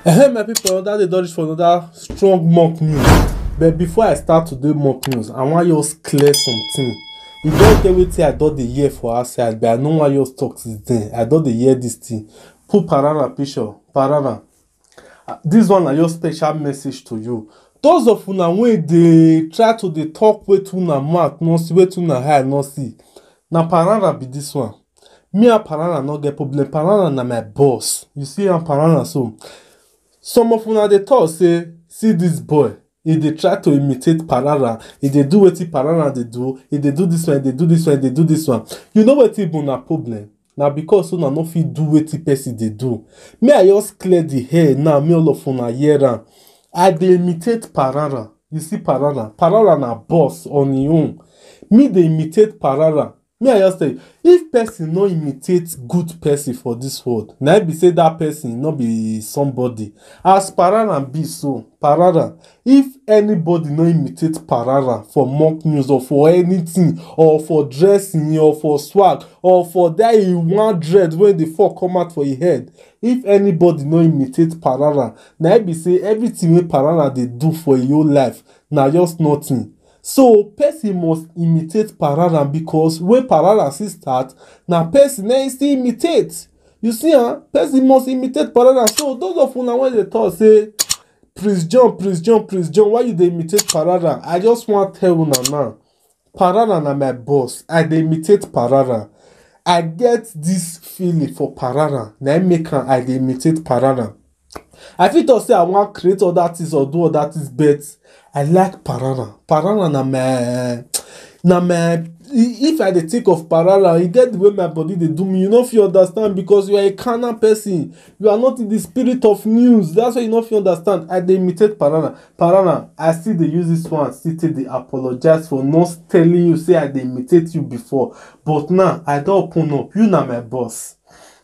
Hey my people, that they done for another strong mock news. But before I start today mock news, I want you to clear something. You don't get what I don't the year for outside, but I know why you talk since then. I don't the year this thing. Put Parana picture. Parana. This one is your special message to you. Those of una when they try to they talk with una mouth, no see with una hair, no see. Now Parana be this one. Me and Parana not get problem. Parana na my boss. You see, I'm Parana so. Some of una they talk say, see this boy. If they try to imitate Parana, if they do what Parana they do, if they do this one, they do this one, they do this one. You know what is a problem? Now because una no fit do what person they do. Me I just clear the hair now. Me all of una hear I dey imitate Parana. You see Parana. Parana na boss on his own. Me they imitate Parana. Me I just say, if person no imitate good person for this world, now be say that person no be somebody. As Parana be so, Parana. If anybody no imitate Parana for mock news or for anything, or for dressing, or for swag, or for that one dread when the fuck come out for your head, if anybody no imitate Parana, now be say everything wey Parana they do for your life, now just nothing. So person must imitate Parana because when Parana still start, now person then still imitate. You see, person must imitate Parana. So those of una when they talk say, Prince John, why you dey imitate Parana? I just want to tell una now, Parana na my boss. I dey imitate Parana. I get this feeling for Parana. Now make I dey imitate Parana. I fit to say I want to create other things or do other things, but I like Parana. Parana na my if I dey think of Parana, you get the way my body they do me. You know if you understand because you are a carnal person. You are not in the spirit of news. That's why you know if you understand. I dey imitate Parana. Parana, I still dey use this one. Still they apologize for not telling you say I dey imitate you before. But now I don't open up. You na my boss.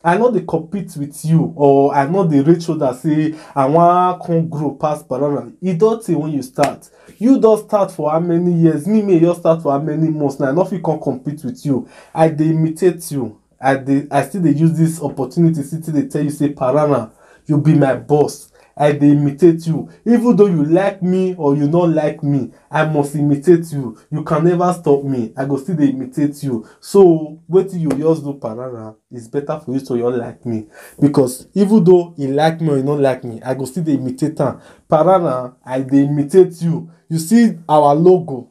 I know they compete with you, or I know they reach shoulder say I want to grow past Parana. It don't say when you start. You don't start for how many years? Me, you start for how many months? Now, I know if you can compete with you. I dey imitate you. I still they use this opportunity. Still they tell you say Parana, you be my boss. I dey imitate you. Even though you like me or you not like me, I must imitate you. You can never stop me. I go still dey imitate you. So wait till you just do Parana. It's better for you so you like me. Because even though you like me or you not like me, I go still dey imitate her. Parana, I dey imitate you. You see our logo,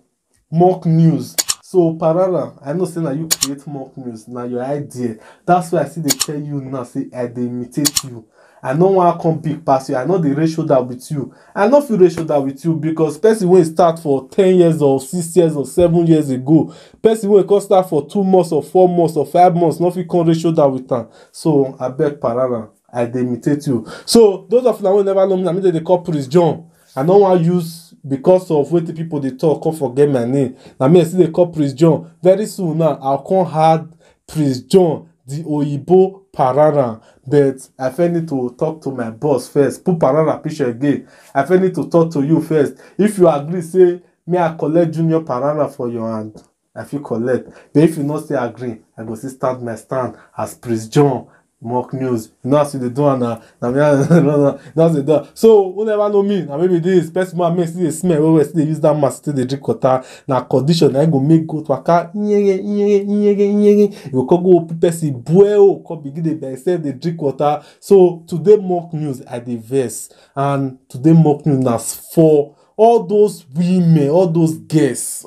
mock news. So Parana, I know say now you create mock news. Now your idea. That's why I see they tell you now say I dey imitate you. I no want to come big past you. I know the ratio that with you. I no feel ratio that with you because person when start for 10 years or 6 years or 7 years ago, person when can start for 2 months or 4 months or 5 months, no feel can ratio that with them. So I beg Parana, I dey imitate you. So those of them who never know me, I mean they call Prince John. I don't want to use because of what the people they talk, can't forget my name. I mean I see they call Prince John. Very soon now I'll come hard Prince John, the Oyibo Parana. But I first need to talk to my boss first. Put Parana picture again. I first need to talk to you first. If you agree, say me I collect Junior Parana for your hand. I feel collect. But if you not say agree, I go still start my stand as Prince John. Mock news. You know as they do now. That's the do. So who never know me? Now maybe this person may see the smell. We still use that mask still they drink water. Now condition I go make go to a car. You go person boil. Come begin the themselves they drink water. So today mock news at the verse and today mock news nas for all those women, all those guests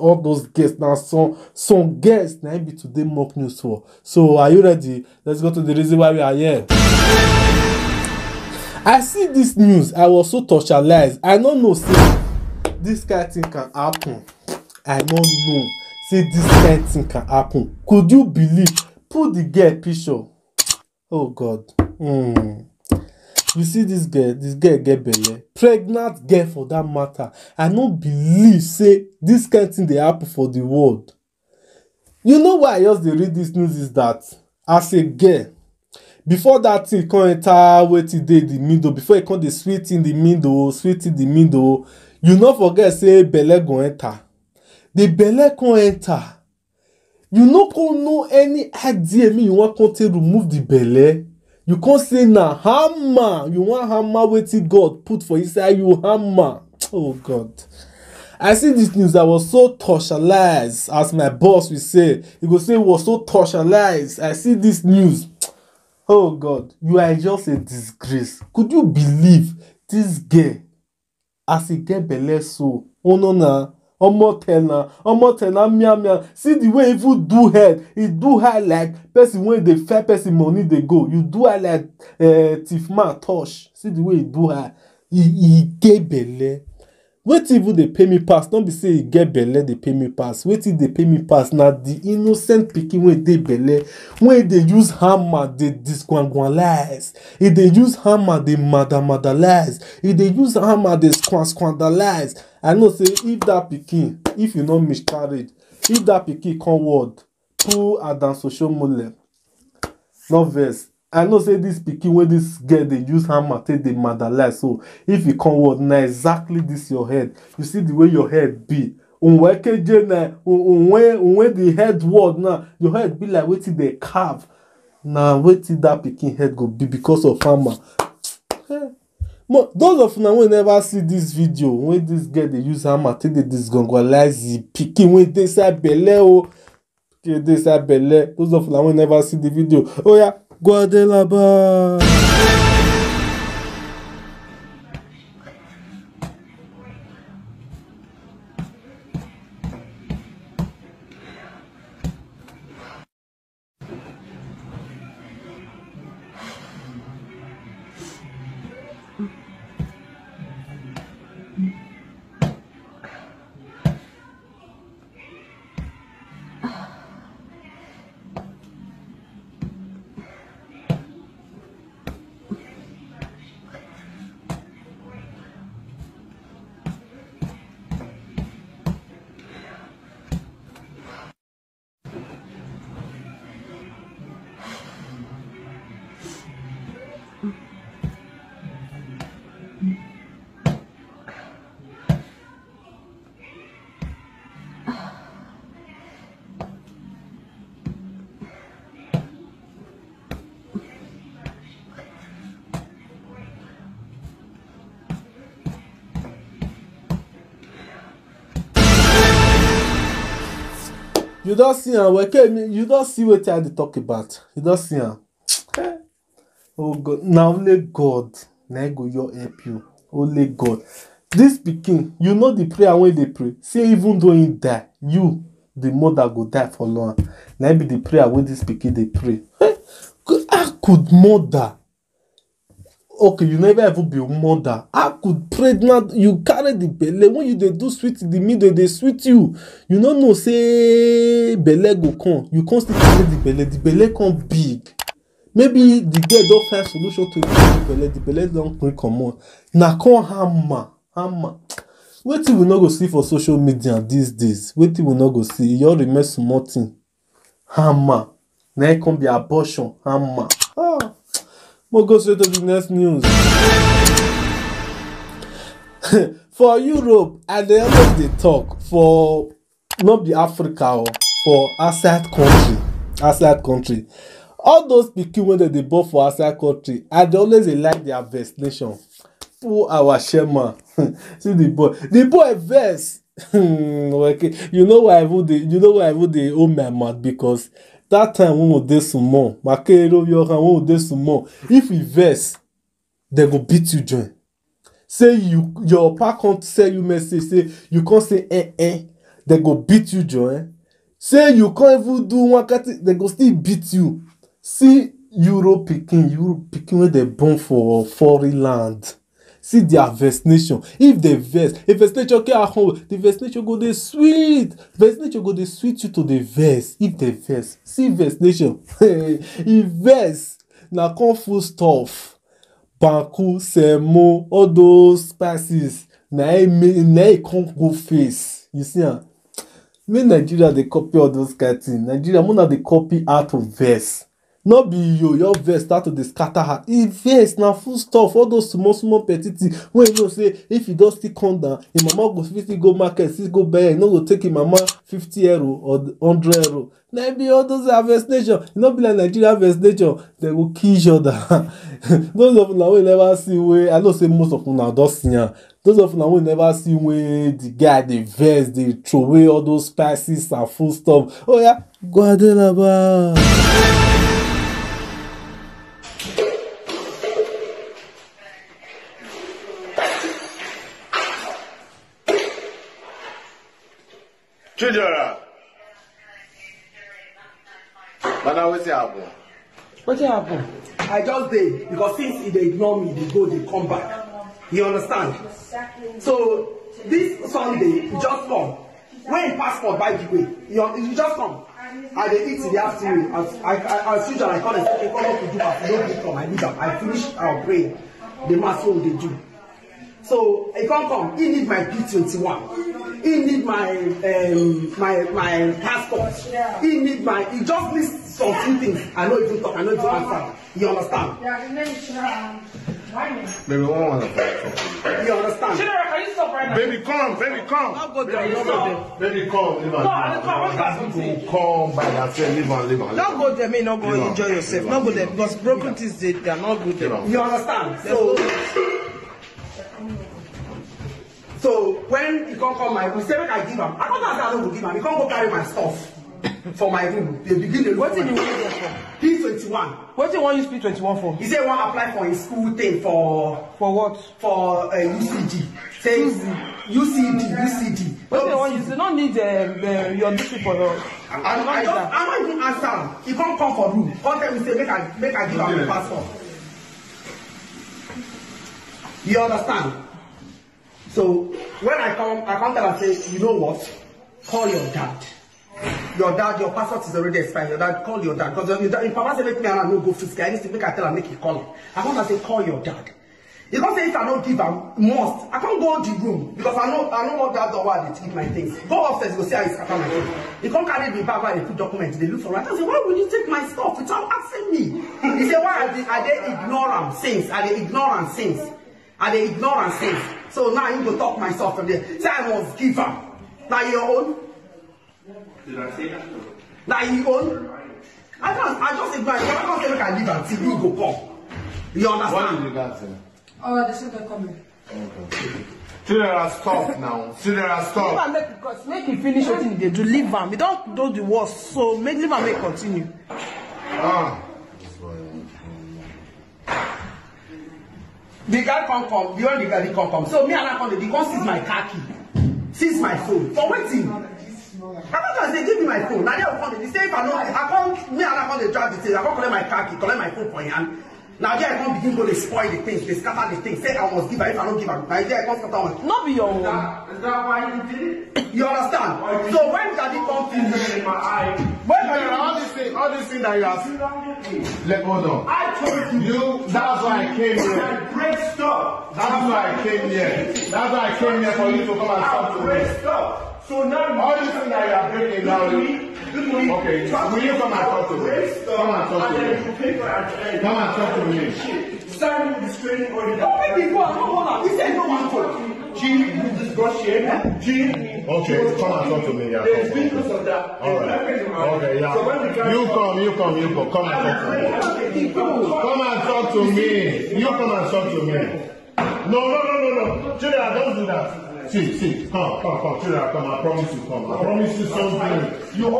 now some guests now be today mock news for. So are you ready? Let's go to the reason why we are here. I see this news. I was so totalized. I don't know say this kind of thing can happen. I don't know say this kind of thing can happen. Could you believe? Put the girl picture. Oh God. You see this girl get belle. Pregnant girl for that matter. I don't believe say this kind of thing they happen for the world. You know why I just read this news is that as a girl, before that thing come enter waiting dey the middle, before it come the sweet in the middle, you not forget say belle go enter. The belle come enter. You no go know any idea me you want to remove the belle. You can't say na hammer. You want hammer wetin God put for inside you hammer. Oh God. I see this news that was so torturalized, as my boss will say. He go say it was so torturalized. I see this news. Oh God, you are just a disgrace. Could you believe this girl as he get belle so? Oh no na. Omo tell na mia. See the way he do head. He do her like person when they fair person money they go. You do her like thief man touch. See the way he do her. He get belle. Wetin even dey pay me pass? Don't be say he get belle dey pay me pass. Wetin dey pay me pass na the innocent pikin wey dey belle, when dey use hammer dey disquangalize. He dey use hammer dey madalize. He dey use hammer dey squandalize. I know say if that pikin, if you no miscarriage, if that pikin come word through Adam social mole, no vex. I know say this pikin wey this girl dey use hammer take dey madalize. So if you come word na exactly this your head. You see the way your head be. When the head word now, your head be like wetin dey carve. Na wetin that pikin head go be because of hammer. Those of una wey never see this video wey this girl dey use hammer take dey disgongolize the pikin wey dey inside belle o. Pikin dey inside belle. Those of una wey never see the video, oh yeah, Guadelaba. You don't see am. You don't see what I dey talk about. You don't see am. Oh God, now only God na go your help you. Only God. This pikin, you know the prayer when they pray. Say even though he die, you, the mother, go die for long. Now be the prayer when this pikin they pray. How could mother? Okay, you never ever be a mother. How could pregnant you carry the belle when you dey do sweet in the middle, they sweet you. You no know say belle go come. You can't still carry the belle come big. Maybe the girl don't find solution to the belle don't quick come on. Na come hammer. Wetin we not go see for social media these days? Wetin we not go see? You all remain small thing. Hammer. Now it can be abortion. Hammer. We'll go straight to the next news. For Europe, and they always dey talk for not be Africa or for outside country. All those pikin when they born for outside country, and they always like their vaccination. Poor our Shema. See the boy verse. Okay. You know why I would they own my mouth, because that time when we dey small, if we verse, they go beat you join. Say your papa can't sell you message, say you can't say they go beat you join. Say you can't even do one cat, they go still beat you. See Europe picking where they born for foreign land. See their vaccination. If they vest, if vaccination okay at home, the vaccination go dey sweet. Vaccination go dey sweet you to the vest. If they vest, see vaccination. If vest, na come full stuff. Banku, semo, all those spices. Na e come go face. You see am? Make Nigeria dey copy all those kind things. Nigeria, more na dey copy out of vest. No be your vex start to dey scatter her. E vex na full stuff, all those small petty things wey you know say if you don still come down, im mama go fit still go market, still go buy, e no go take im mama 50 euro or 100 euro. Na be all those harvest nation. E no be like Nigeria harvest nation, dem go kill each other. Those of una wey never see wey, I know say most of una don see am. Those of una wey never see wey the guy dey vex, dey throw away all those spices and food stuff. Oh yeah, go Adelaba. Chidera. Madam, what's happen? What happened? I just did because since they ignore me, they go, they come back. You understand? So this Sunday, you just come. When passport, by the way, you just come. I dey eat in the afternoon. As usual, I call and say, come up to do what you don't come. I leave them. I finish our prayer. The mass what they do. So he can't come. He need my P21. He need my my passport. He need my. He just needs some few things. I know even talk. I know even answer. You understand? Baby, one want to talk. You understand? Can you stop right now? Baby, come. Baby, come. Don't go there. Don't go there. Baby, come. Leave on. Come by yourself. Leave on. Don't go there, may not go enjoy yourself. Don't go there because broken things they are not good there. You understand? So when he can't come my room, say make I give him. I don't know I don't give him. He can't go carry my stuff for my room. They begin the What did you want there for? P21. What do you want use P21 for? He said he want to apply for his school thing for what? For UCD. Say UCD. What do you want use? You don't need your district for your. I don't even answer him. He can't come for room. Come tell me say make I give him the passport. You understand? So when I come tell and say, you know what? Call your dad. Your passport is already expired. Your dad, call your dad. Because your papa say make me and no go physical. I need to make I tell and make you call him. I come and say, call your dad. You don't say if I don't give him must. I can't go in the room because I know what that door where they keep my things. Go upstairs, you go see how it's scatter my things. You can't carry the bag where they put documents. They look for it. I say, why would you take my stuff without asking me? He say, why are they ignorant since? Are they ignorant since? Are they ignorant since? So now you go talk myself from there. Say I must give her. Now your own. Did I say that? Now your own. I just ignore. I can't say make I leave until you go come. You understand? What did you guys say? Oh, they said they're coming. Okay. Chidera, stop now. Chidera, stop. Make him finish what he do. Leave him. We don't do the worst. So leave him make continue. The guy can't come. The only guy can't come. So me and I come. They can't seize my car key, seize my phone. For waiting. I say give me my phone. Now they will come. They say if I know, I can't. Me and I come. They drive the thing. I can't collect my car key, collect my phone for him. Now there I can't begin to spoil the things. They scatter the things. Say I must give her. If I don't give her, now there I can't scatter one. Not be your own. Is that why you did it? You understand? So when daddy come finish, In my eye. when All these things that you have. Let go down. I told you. That's why I came here. Break stuff. That's why I came here. That's why I came here for you to come and talk to me. Stuff. So now All these things that you are breaking down. Okay, will you come and talk to me? Come and talk to me. Come and talk to me. starting with the training already. Don't make me go and come on. He said no one talk. G, move this brush here. G. Okay, come and talk to me. Yeah, there's videos of that. All right. Okay, yeah. So when we can You come. Come and talk to me. Come and talk to me. You come and talk to me. No. Julia, don't do that. See. Come. Julia, come. I promise you, come. I promise you something. I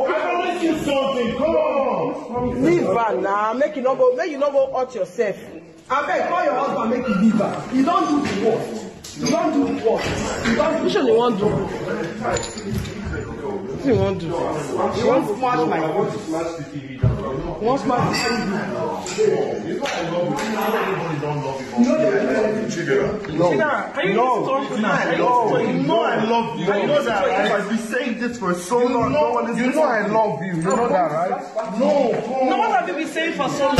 promise you something. Come on. Leave her now. Make you not go hurt yourself. I beg, call your husband, make you leave her. You don't do the work. You don't do the work. You don't do Which one you want to do? What you want to do? You want to smash my phone. You want to smash the TV? You know I love you. Everybody don't love you. Can you talk to me? You know I love you. You know that, right? I've been saying this for so long. You know I love you. You know that, right? No. What have you been saying for so long?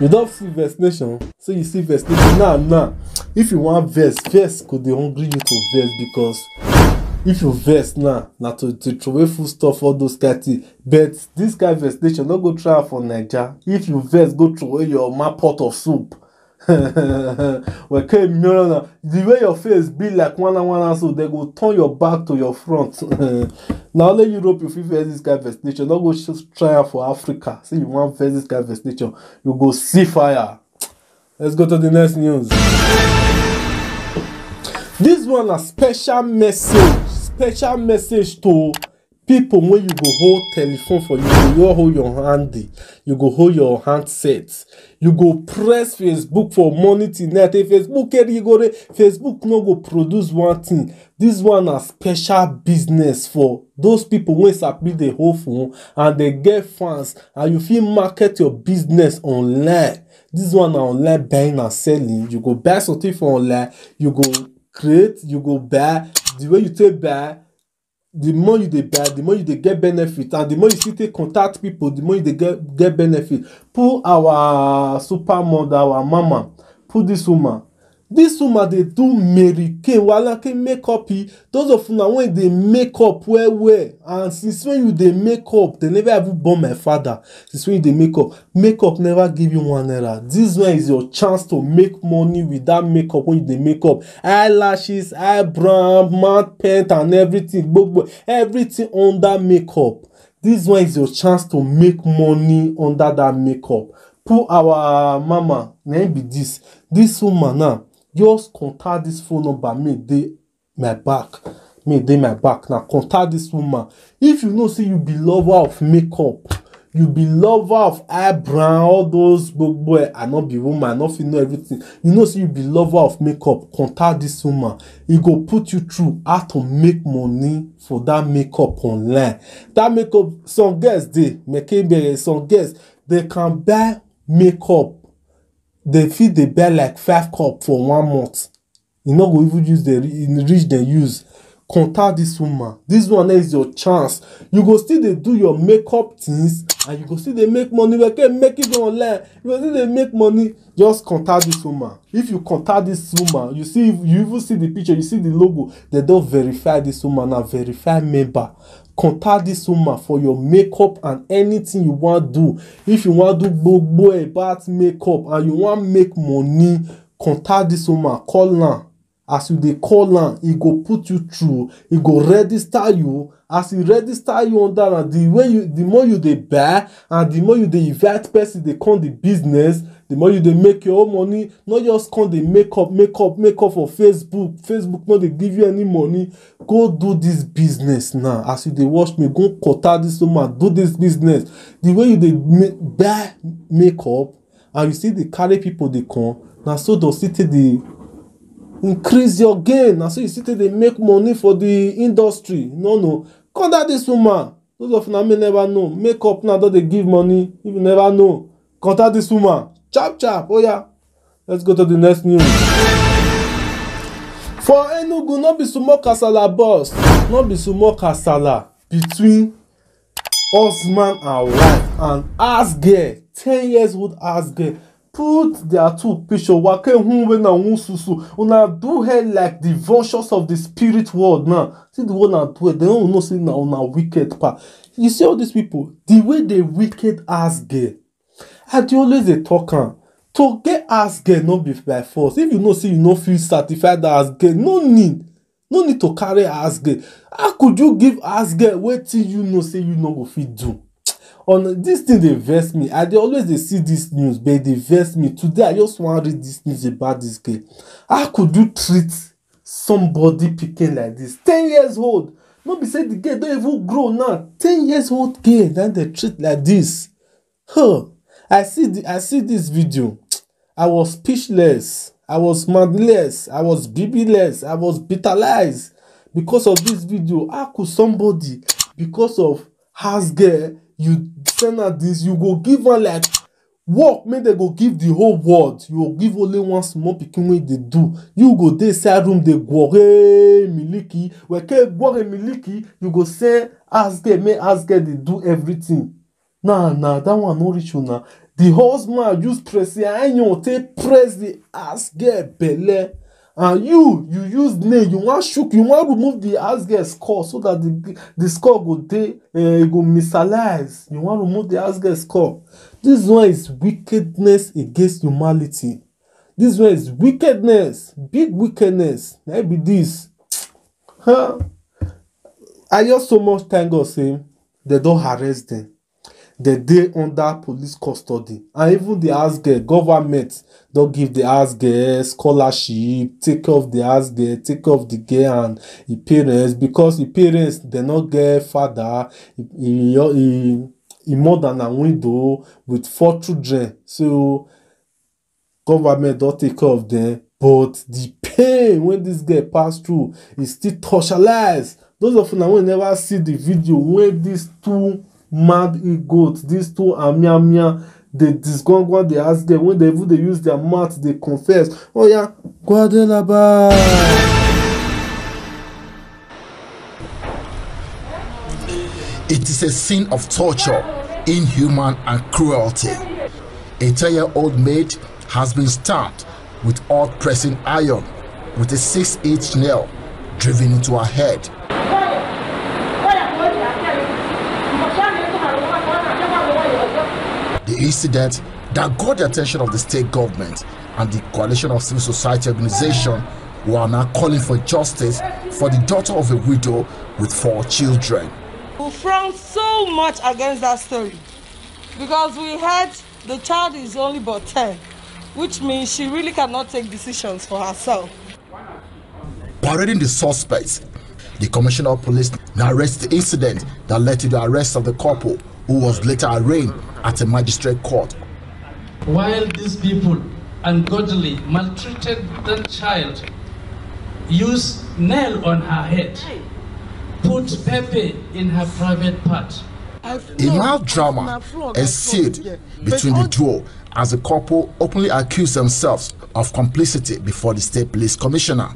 You don't see verse nation, so you see verse nation now. If you want verse could they hungry you to verse because if you vex now to throw away food stuff, all those kind things. But this kind of vexation, don't go try for Nigeria. If you vex, go throw away your pot of soup. The way your face be like one, so they go turn your back to your front. Now only Europe you feel this kind of vexation. Don't go try for Africa. See you want face this kind of vexation, you go see fire. Let's go to the next news. This one a special message to people when you go hold telephone for you. You hold your handy, you go hold your handset, you go press Facebook for money tonight. Facebook no go produce one thing. This one a special business for those people when sabi the whole phone and they get fans and you feel market your business online. This one are online buying and selling. You go buy something for online, you go create, you go buy. The way you take buy, the more you dey buy, the more you dey get benefit, and the more you still take contact people, the more you dey get benefit. Put our super mother, our mama, put this woman dey do Mary Kay wala ke makeup. Those of una when they make up well, and since when you dey make up, they never even born my father. Since when you dey make up never give you 1 naira. This one is your chance to make money with that makeup. When you dey make up, eyelashes, eyebrow, mouth paint, and everything, everything under makeup. This one is your chance to make money under that makeup. Put our mama name be this woman now. Just contact this phone number, me dey my back. Now contact this woman. If you know say you be lover of makeup, you be lover of eyebrow, all those boy, I not be woman, I not feel know everything. You know say you be lover of makeup, contact this woman. He go put you through how to make money for that makeup online. That makeup, some girls some girls they can buy makeup. They feed the buy like 5 cups for 1 month. You know go even use the reach they use. Contact this woman. This one is your chance. You go still they do your makeup things and you go still they make money. We can make it online. You go still they make money. Just contact this woman. If you contact this woman, you even see the picture, you see the logo. They don't verify this woman, a verified member. Contact this woman for your makeup and anything you want to do. If you want to do boy about makeup and you want to make money, contact this woman. Call her. As you dey call her, he go put you through. He go register you. As he register you on that, and the more you dey buy and the more you dey invite person, they come the business. The more you dey make your own money. Not just come the makeup for Facebook. Facebook not they give you any money. Go do this business now. As you dey watch me, go contact this woman. Do this business. The way you dey buy makeup and you see the carry people they come. Now so those city they increase your gain. Now so you see they make money for the industry. No. Contact this woman. Those of them may never know. Makeup now don't they give money. If you never know, contact this woman. Chap. Oh yeah. Let's go to the next news. For Enugu, not be sumo kasala boss. Not be sumo kasala between husband and wife and ass girl. 10 years old ass girl. Put their 2 picture. Una do her like the vultures of the spirit world now. See the one I do it. They don't know say na una wicked part. You see all these people, the way they wicked ass girl. I dey always dey talk am. To get ass girl not be by force. If you know say you no feel certified as girl, no need to carry ass girl. How could you give ass girl wetin you know say you no go fit do? On this thing they vex me. I dey always dey see this news, but they vex me. Today I just want to read this news about this girl. How could you treat somebody picking like this? 10 years old. No be say the girl don't even grow now. 10 years old girl, then they treat like this. I see this video. I was speechless. I was madless. I was babyless. I was bitterless because of this video. How could somebody, because of house girl, you send her this, you go give her like work, make they go give the whole world. You go give only one small pikin wey they do. You go dey side room, they go miliki. Miliki, you go say ask girl, make ask girl they do everything. Nah, that one no reach you now. The husband use press the iron, take press the ass girl belly, And you use nail, you want shook, you want remove the house girl skull so that the skull go dey, go misalize. You want remove the house girl skull. This one is wickedness against humanity. This one is wickedness, big wickedness. That be this. Huh? I just so much thank God say they don't arrest them. They dey under police custody, and even the house girl, government don't give the house girl scholarship, take care of the house girl, take care of the girl and the parents, because the parents they not get father, he more than a widow with 4 children, so government don't take care of them. But the pain when this girl pass through is still torturalized. Those of you now will never see the video when these two mad goats, these two amia, they disgongwa the ask them when they use their mouth, they confess. Oh yeah, Guadelaba. It is a sin of torture, inhuman and cruelty. A 10-year-old maid has been stabbed with hot pressing iron with a 6-inch nail driven into her head. The incident that got the attention of the state government and the coalition of civil society organizations who are now calling for justice for the daughter of a widow with 4 children. We frown so much against that story because we heard the child is only but 10, which means she really cannot take decisions for herself. Parading the suspects, the commissioner of police narrates the incident that led to the arrest of the couple, who was later arraigned at a magistrate court. While these people ungodly maltreated that child, used nail on her head, put pepper in her private part. A mild drama ensued between the duo as the couple openly accused themselves of complicity before the state police commissioner.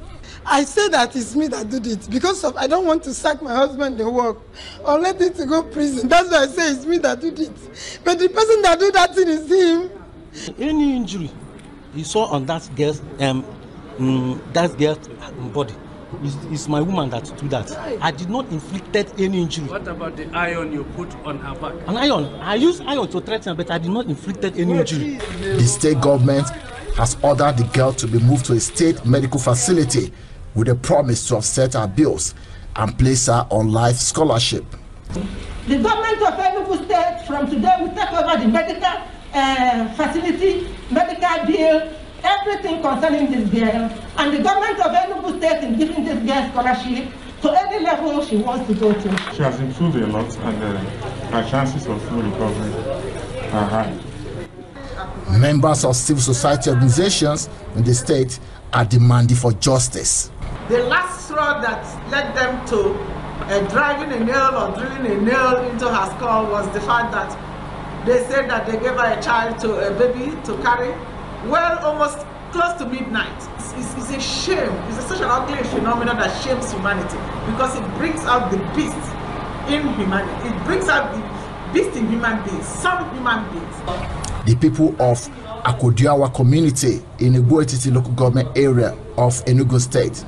I say that it's me that did it because I don't want to sack my husband the work or let him to go prison. That's why I say it's me that did it. But the person that did that thing is him. Any injury you saw on that girl's body, it's my woman that did that. I did not inflict any injury. What about the iron you put on her back? An iron. I used iron to threaten her, but I did not inflict any injury. The state government has ordered the girl to be moved to a state medical facility with a promise to offset her bills and place her on life scholarship. The government of Enugu State from today will take over the medical facility, medical bill, everything concerning this girl, and the government of Enugu State is giving this girl scholarship to any level she wants to go to. She has improved a lot, and her chances of full recovery are high. Members of civil society organizations in the state are demanding for justice. The last straw that led them to driving a nail or drilling a nail into her skull was the fact that they said that they gave her a child, a baby to carry, well, almost close to midnight. It's a shame. It's such an ugly phenomenon that shames humanity because it brings out the beast in humanity. It brings out the beast in human beings, some human beings. The people of Akodiawa community in the Igbo-Etiti local government area of Enugu State,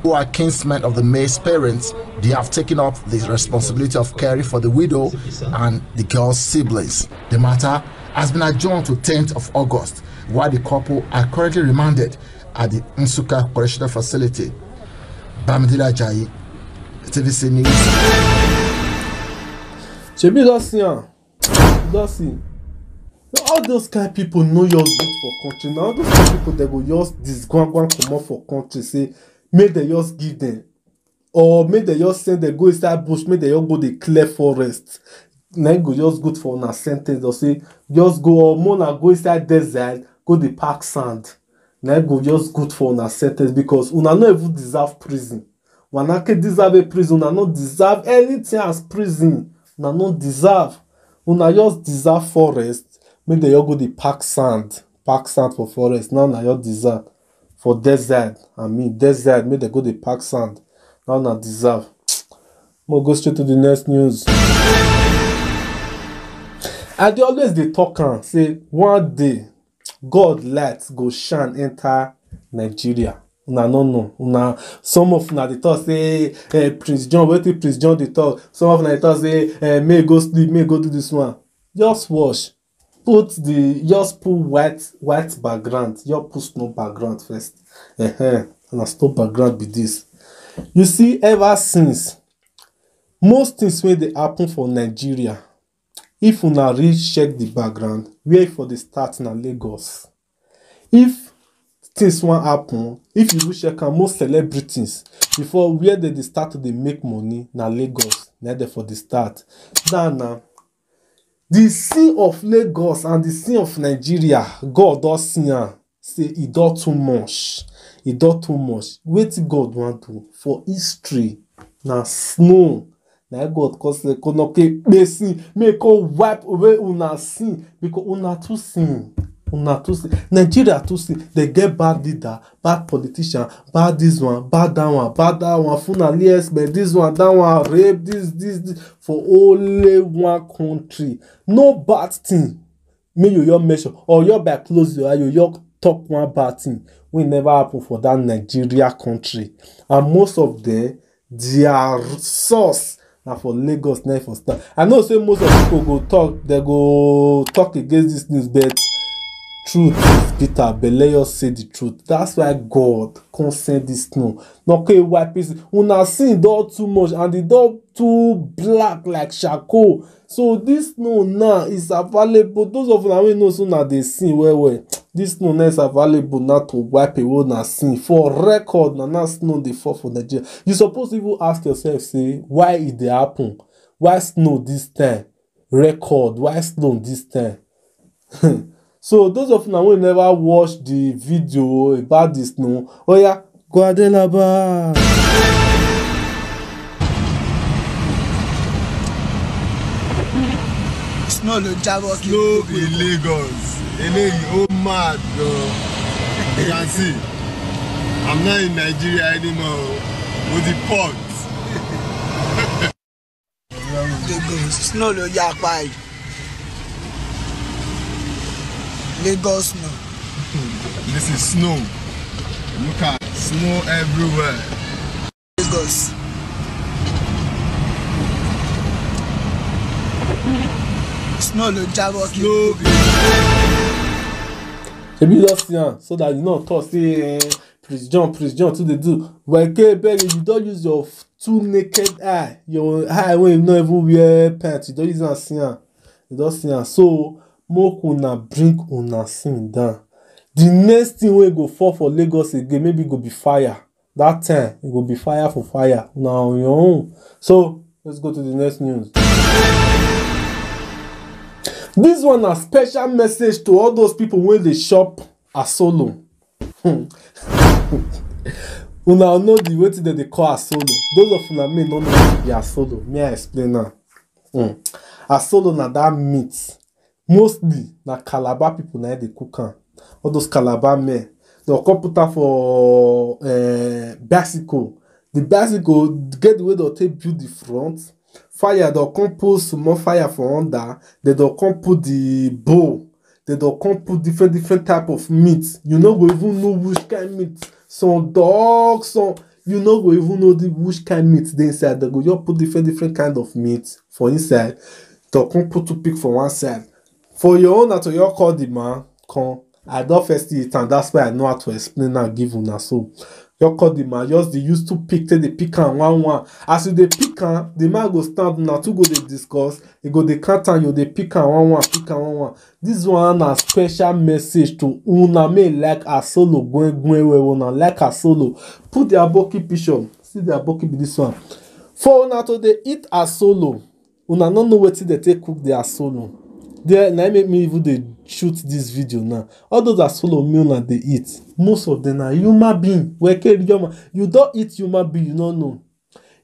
who are kinsmen of the maid's parents, they have taken up the responsibility of caring for the widow and the girl's siblings. The matter has been adjourned to 10th of August, while the couple are currently remanded at the Nsukka Correctional Facility. Bamidele Ajayi, TVC News. Shebi don't see. All those kind of people know you're good for country. Now all those kind of people they go just disgwangwan come up for country, say make they just give them, or make they just send them go inside bush, make they just go the clear forest. Now go just good for una sentence or say just go or more go inside desert, go the park sand. Now go just good for una sentence because una not even deserve prison. Una can deserve a prison, una not deserve anything as prison. Una not deserve. Una just deserve forest. Make they all go the park sand for forest. Now na just deserve for desert. Desert. Make they go the park sand. Now na deserve. We'll go straight to the next news. And they always they talk and say one day God light go shine enter Nigeria. Una no know. Una some of una dey talk say Prince John, wetin Prince John dey talk. Some of una dey talk say may go sleep, may go do this one. Just watch. Just put white background. Just put snow background first. And a snow background be this. You see, ever since most things wey dey happen for Nigeria, if una reach check the background, where for the start na Lagos. If things wan happen, if you go check am, most celebrities before where they dey start to dey make money na Lagos. Na there for the start. Now, the sea of Lagos and the sea of Nigeria, God don see am say e don too much. E don too much. Wetin God wan do for history na snow. Na God cause say konoke pesin make go wipe away una sin because una too sin. Una too sin. Nigeria too sin. They get bad leader, bad politician, bad this one, bad that one, bad that one. Funali expert this one, that one, rape this for only one country. No bad thing. May you your measure or your by close your eye, you talk one bad thing. Will never happen for that Nigeria country. And most of them, their source now for Lagos, now for start. I know say most of people go talk against this news, but truth is bitter. But let us say the truth. That's why God can't send this snow. No okay, white people una sin don too much and the don too black like charcoal. So this snow now is available. Those of una wey know so na dey sin well. This snow now is available now to wipe away na sin. For record, na snow dey fall for Nigeria. You suppose even ask yourself, say, why it dey happen? Why snow this time? Record, why snow this time? So those of una wey never watch the video about the snow, oh yeah, go Adelaba. Snow in Lagos. Oh mad, bro. You can see, I'm not in Nigeria anymore. With the port. Lagos, snow lo yapai. Lagos snow. This is snow. Look at snow everywhere. Lagos. Snow lo Maybe just so that you know talk say Prince John too they do. Well, beg you don't use your two naked eye. Your eye when you not even wear pants. You don't use and see am. You don't see am. So make una bring una sin down. The next thing wey go fall for Lagos again, maybe go be fire. That time it go be fire for fire. Now on your own. So let's go to the next news. This one a special message to all those people when they shop Asolo. Una know the way that they call Asolo. Those of una may not know what be Asolo. May I explain now? Asolo na that meat. Mostly na Calabar people na they cook am. All those Calabar men. They'll come put am for bicycle. The bicycle get the way they'll take build the front. Fire, they'll come put some more fire for under. They'll come put the bowl. They'll come put different type of meat. You know, we even know which kind of meat. Some dog, some you know, we even know which kind of meat they inside. They go just put different kind of meat for inside. They'll come put 2 pig for one side. For your own, to your call the man, come. I don't first eat, and that's why I know how to explain and give una so. You call the man, just they used to pick, take the pick and one. As you they pick and the man go stand now to go they discuss. They go they cut and you they pick and one, pick and one. This one a special message to una may like a solo going una like a solo. Put their bucky picture. See their bucky be this one. For una to they eat a solo. Una don't know what they take cook their solo. There now make me even they shoot this video now. All those are solo meal and they eat. Most of them are human being. You don't eat human being, you don't know.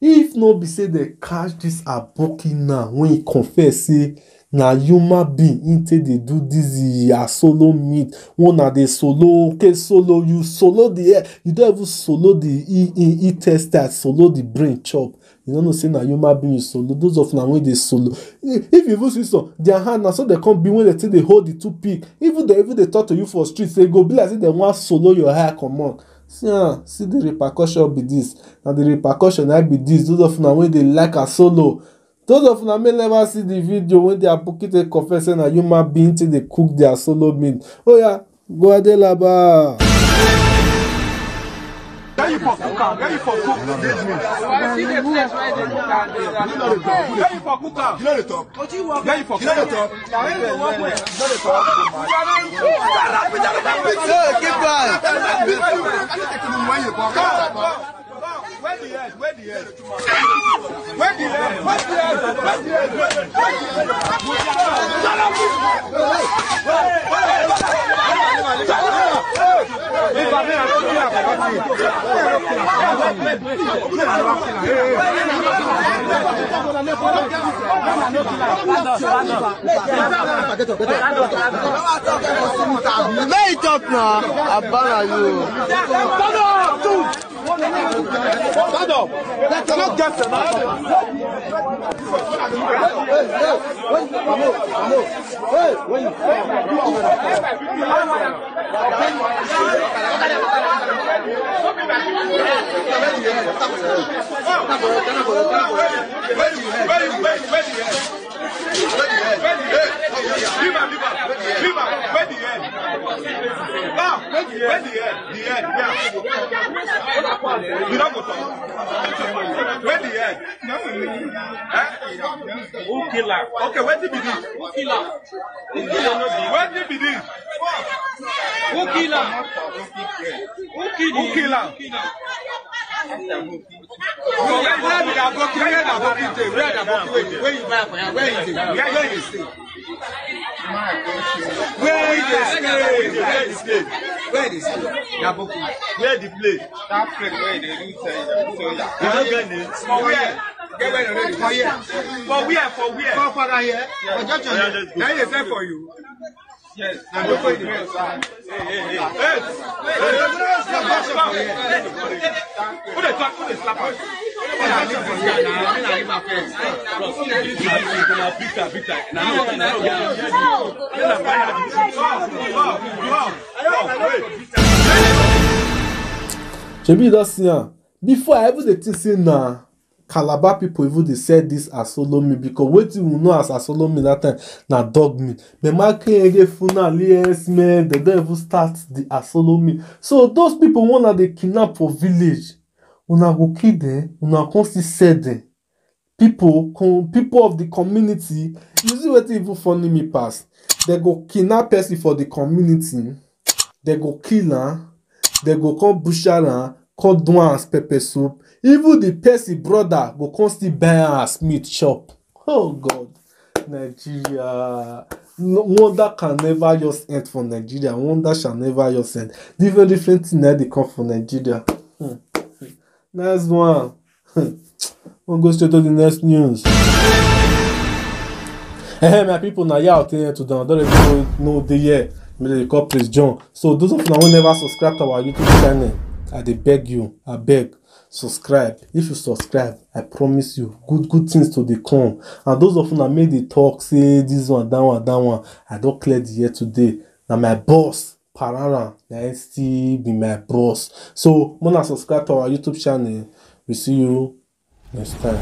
If no be say they catch this aboki now when he confess say na human being until they do this solo meat. One are they solo, okay, solo, you solo the air, you don't even solo the eat test that solo the brain chop. You don't know say na human being solo. Those of now when they solo. If you even see so, their hand now so they can't be when they say they hold the 2 pig. Even they talk to you for street, say go be like say they want solo your hair come on. See the repercussion be this. Now the repercussion I be this. Those of them when they like a solo. Those of them may never see the video when they are booking confessing a human being till they cook their solo meat. Oh yeah, go ahead là-bas. Where you for cook? Where you for cook? Where you for cook? You know the top. Where you for cook? Keep quiet. Where the head? Where the head? Where the head? Where the head? Let it up now. I ban you. Stand up! Let's not get them. You don't go talk. Where the head? Who kill her? Okay, where did be this? Who kill her? Where did be this? Who kill her? Who kill her? Where you buy for? Where is it? Where is it? Where is the plate? Where is it? Where the plate? That plate where they do say. For where? For where? For where? For where? For here. For Junction. Now you say for you. Yes. I'm going to the rest. Hey. Put the slap on. Shebi don see am. Before I even dey think say na Calabar people even dey sell this as solo meat because wetin we know as solo meat that time na dog meat. But Makenege Funa Liesmen they don even start the solo meat. So those people wanna dey kidnap for village. Una go kill them, una come still sell them. People of the community, you see wetin even funny me pass. They go kidnap person for the community, they go kill am, they go come butcher am, come do am as pepper soup. Even the person brother go come still buy am as meat chop. Oh God, Nigeria. No wonder can never just end for Nigeria. Wonder shall never just end. Different things that they come for Nigeria. Next one. We'll go straight to the next news. Hey, my people, now y'all here to down. Don't know the year. They call Prince John. So those of you who never subscribe to our YouTube channel, I beg you, I beg, subscribe. If you subscribe, I promise you good things to the come. And those of you that made the talk, say this one, that one, I don't clear the year today. Now my boss, Parara, that still be my boss. So when I subscribe to our YouTube channel, we see you next time.